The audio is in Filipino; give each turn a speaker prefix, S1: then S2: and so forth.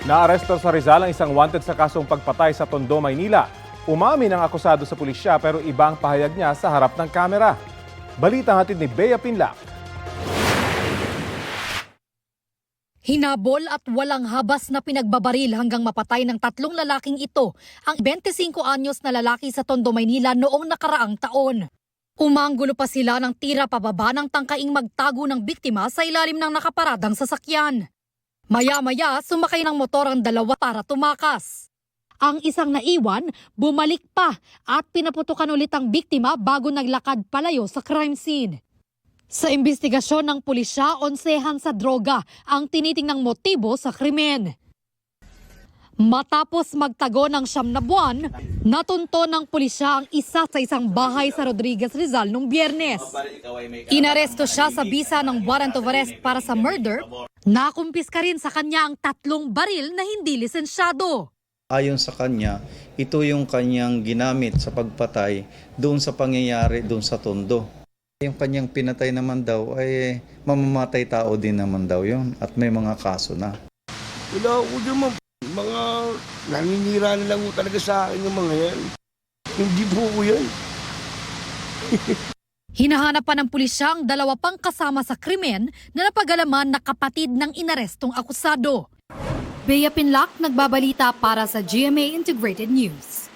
S1: Naaresto sa Rizal ang isang wanted sa kasong pagpatay sa Tondo, Maynila. Umamin ang akusado sa pulisya pero iba ang pahayag niya sa harap ng kamera. Balita hatid ni Bea Pinlac.
S2: Hinabol at walang habas na pinagbabaril hanggang mapatay ng tatlong lalaking ito ang 25 anyos na lalaki sa Tondo, Maynila noong nakaraang taon. Umanggulo pa sila ng tira pababa ng tangkaing magtago ng biktima sa ilalim ng nakaparadang sasakyan. Maya-maya, sumakay ng motor ang dalawa para tumakas. Ang isang naiwan, bumalik pa at pinaputukan ulit ang biktima bago naglakad palayo sa crime scene. Sa imbestigasyon ng pulisya, onsehan sa droga ang tinitingnang motibo sa krimen. Matapos magtago ng 9 na buwan, natunto ng pulisya ang isa sa isang bahay sa Rodriguez, Rizal noong Biyernes. Inaresto siya sa bisa ng warrant of arrest para sa murder. Nakumpiska rin sa kanya ang 3 baril na hindi lisensyado.
S3: Ayon sa kanya, ito yung kanyang ginamit sa pagpatay doon sa pangyayari doon sa Tondo. Yung kanyang pinatay naman daw ay mamamatay tao din naman daw yun at may mga kaso na.
S4: Wala ako dyan, mga naninira na lang talaga sa akin yung mga yan. Hindi po ko yan.
S2: Hinahanap pa ng pulisya ang 2 pang kasama sa krimen na napagalaman na kapatid ng inarestong akusado. Bea Pinlac, nagbabalita para sa GMA Integrated News.